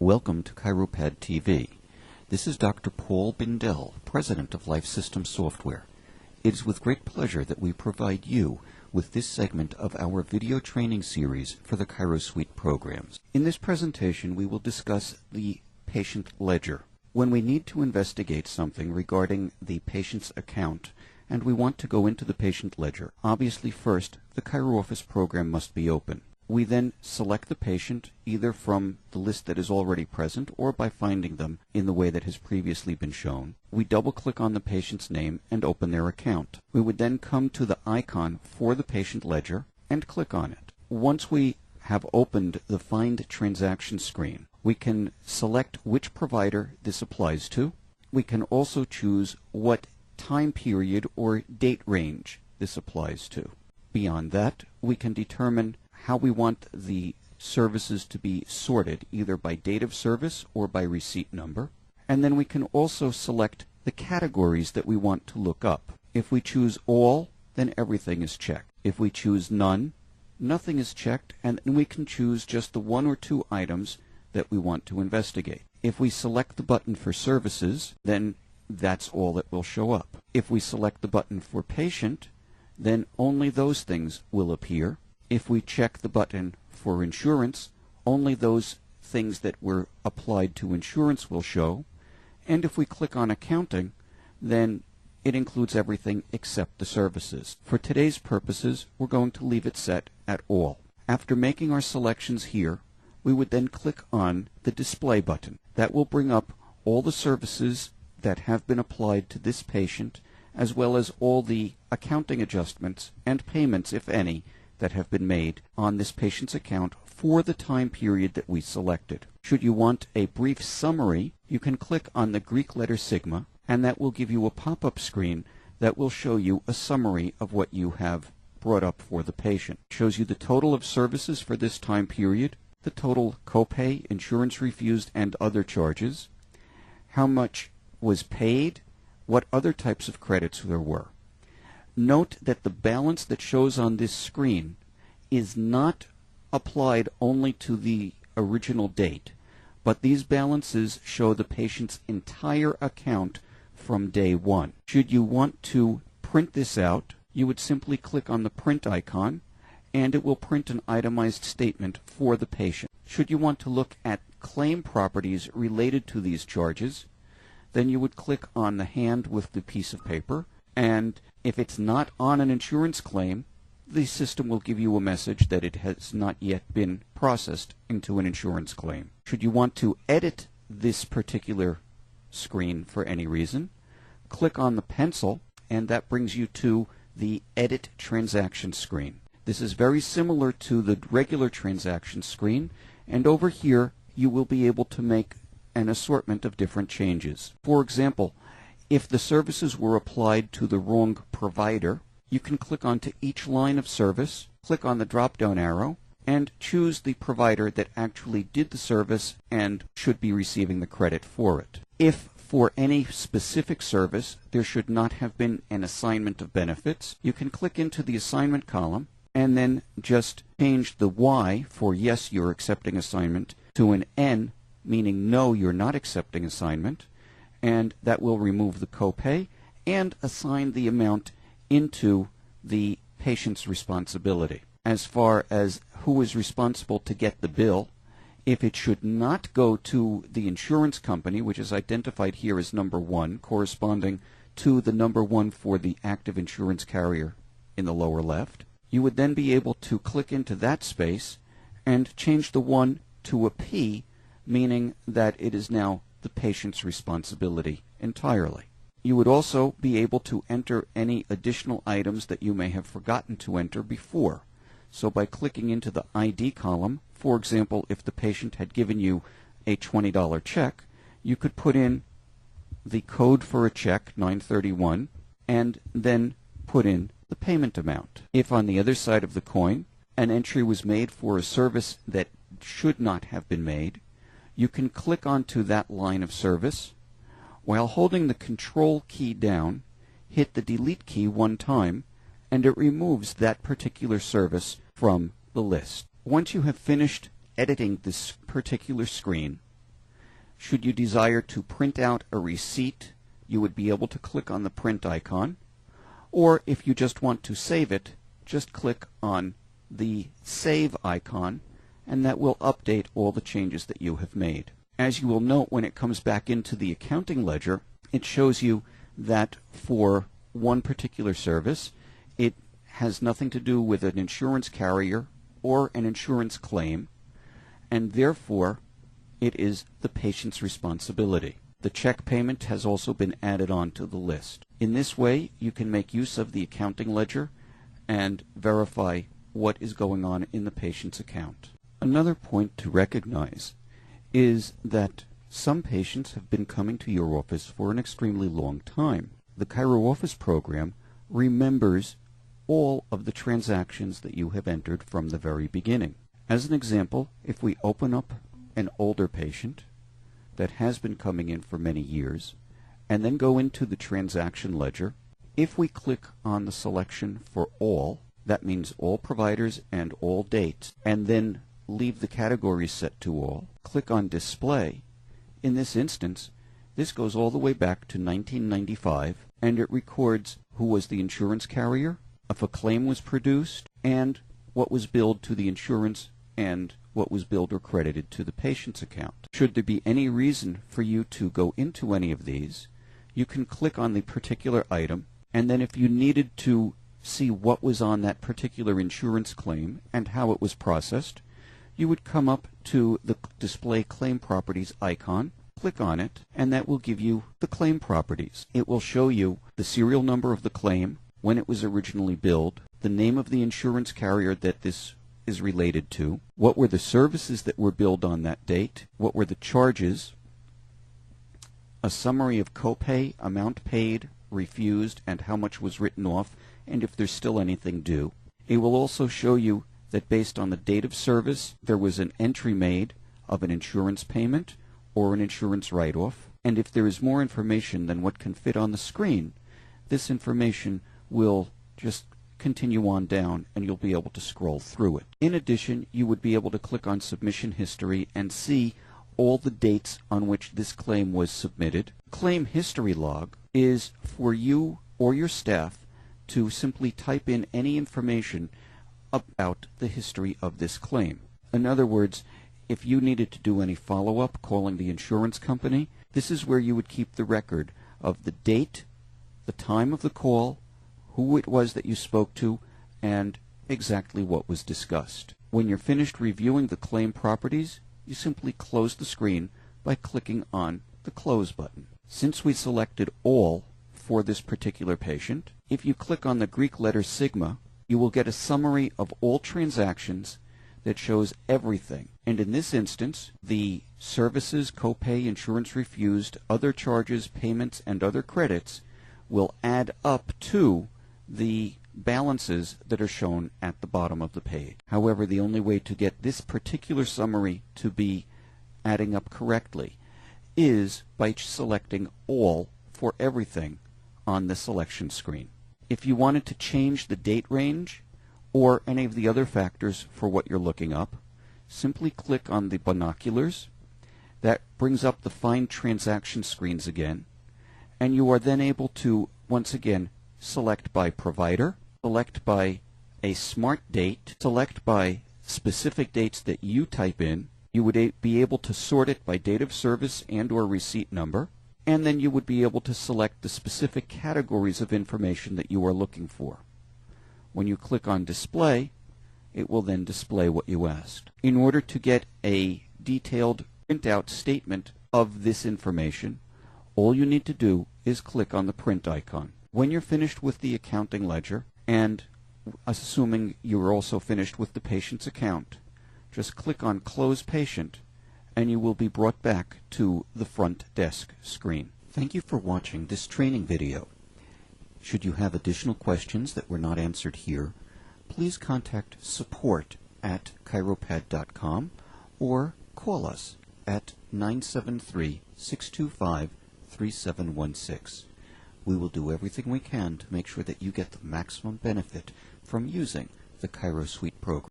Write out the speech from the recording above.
Welcome to Chiropad TV. This is Dr. Paul Bindell, President of Life Systems Software. It is with great pleasure that we provide you with this segment of our video training series for the ChiroSuite programs. In this presentation, we will discuss the patient ledger. When we need to investigate something regarding the patient's account, and we want to go into the patient ledger, obviously first, the ChiroOffice program must be open. We then select the patient either from the list that is already present or by finding them in the way that has previously been shown. We double-click on the patient's name and open their account. We would then come to the icon for the patient ledger and click on it. Once we have opened the Find Transaction screen, we can select which provider this applies to. We can also choose what time period or date range this applies to. Beyond that, we can determine how we want the services to be sorted, either by date of service or by receipt number. And then we can also select the categories that we want to look up. If we choose all, then everything is checked. If we choose none, nothing is checked, and then we can choose just the one or two items that we want to investigate. If we select the button for services, then that's all that will show up. If we select the button for patient, then only those things will appear. If we check the button for insurance, only those things that were applied to insurance will show. And if we click on accounting, then it includes everything except the services. For today's purposes, we're going to leave it set at all. After making our selections here, we would then click on the display button. That will bring up all the services that have been applied to this patient, as well as all the accounting adjustments and payments, if any, that have been made on this patient's account for the time period that we selected. Should you want a brief summary, you can click on the Greek letter sigma, and that will give you a pop-up screen that will show you a summary of what you have brought up for the patient. It shows you the total of services for this time period, the total copay, insurance refused, and other charges, how much was paid, what other types of credits there were. Note that the balance that shows on this screen is not applied only to the original date, but these balances show the patient's entire account from day one. Should you want to print this out, you would simply click on the print icon, and it will print an itemized statement for the patient. Should you want to look at claim properties related to these charges, then you would click on the hand with the piece of paper, and if it's not on an insurance claim, the system will give you a message that it has not yet been processed into an insurance claim. Should you want to edit this particular screen for any reason, click on the pencil, and that brings you to the Edit Transaction screen. This is very similar to the regular transaction screen, and over here you will be able to make an assortment of different changes. For example, if the services were applied to the wrong provider, you can click onto each line of service, click on the drop-down arrow, and choose the provider that actually did the service and should be receiving the credit for it. If for any specific service there should not have been an assignment of benefits, you can click into the assignment column and then just change the Y for yes, you're accepting assignment to an N, meaning no, you're not accepting assignment, and that will remove the copay and assign the amount into the patient's responsibility. As far as who is responsible to get the bill, if it should not go to the insurance company, which is identified here as number 1, corresponding to the number 1 for the active insurance carrier in the lower left, you would then be able to click into that space and change the 1 to a P, meaning that it is now the patient's responsibility entirely. You would also be able to enter any additional items that you may have forgotten to enter before. So by clicking into the ID column, for example, if the patient had given you a $20 check, you could put in the code for a check, 931, and then put in the payment amount. If on the other side of the coin, an entry was made for a service that should not have been made, you can click onto that line of service. While holding the Control key down, hit the Delete key one time, and it removes that particular service from the list. Once you have finished editing this particular screen, Should you desire to print out a receipt, you would be able to click on the print icon, or if you just want to save it, just click on the save icon, and that will update all the changes that you have made. As you will note, when it comes back into the accounting ledger, it shows you that for one particular service, it has nothing to do with an insurance carrier or an insurance claim, and therefore it is the patient's responsibility. The check payment has also been added on to the list. In this way, you can make use of the accounting ledger and verify what is going on in the patient's account. Another point to recognize is that some patients have been coming to your office for an extremely long time. The Chiro Office program remembers all of the transactions that you have entered from the very beginning. As an example, if we open up an older patient that has been coming in for many years and then go into the transaction ledger, if we click on the selection for all, that means all providers and all dates, and then leave the categories set to all, click on display. In this instance, this goes all the way back to 1995, and it records who was the insurance carrier, if a claim was produced, and what was billed to the insurance and what was billed or credited to the patient's account. Should there be any reason for you to go into any of these, you can click on the particular item, and then if you needed to see what was on that particular insurance claim and how it was processed, you would come up to the Display Claim Properties icon, click on it, and that will give you the claim properties. It will show you the serial number of the claim, when it was originally billed, the name of the insurance carrier that this is related to, what were the services that were billed on that date, what were the charges, a summary of copay, amount paid, refused, and how much was written off, and if there's still anything due. It will also show you that based on the date of service, there was an entry made of an insurance payment or an insurance write-off, and if there is more information than what can fit on the screen, this information will just continue on down and you'll be able to scroll through it. In addition, you would be able to click on Submission History and see all the dates on which this claim was submitted. Claim History Log is for you or your staff to simply type in any information about the history of this claim. In other words, if you needed to do any follow-up calling the insurance company, this is where you would keep the record of the date, the time of the call, who it was that you spoke to, and exactly what was discussed. When you're finished reviewing the claim properties, you simply close the screen by clicking on the Close button. Since we selected all for this particular patient, if you click on the Greek letter sigma, you will get a summary of all transactions that shows everything. And in this instance, the services, copay, insurance refused, other charges, payments, and other credits will add up to the balances that are shown at the bottom of the page. However, the only way to get this particular summary to be adding up correctly is by selecting all for everything on the selection screen. If you wanted to change the date range or any of the other factors for what you're looking up, simply click on the binoculars. That brings up the Find Transaction screens again, and you are then able to once again select by provider, select by a smart date, select by specific dates that you type in. You would be able to sort it by date of service and or receipt number, and then you would be able to select the specific categories of information that you are looking for. When you click on Display, it will then display what you asked. In order to get a detailed printout statement of this information, all you need to do is click on the print icon. When you're finished with the accounting ledger, and assuming you're also finished with the patient's account, just click on Close Patient, and you will be brought back to the front desk screen. Thank you for watching this training video. Should you have additional questions that were not answered here, please contact support@chiropad.com or call us at 973-625-3716. We will do everything we can to make sure that you get the maximum benefit from using the ChiroSuite program.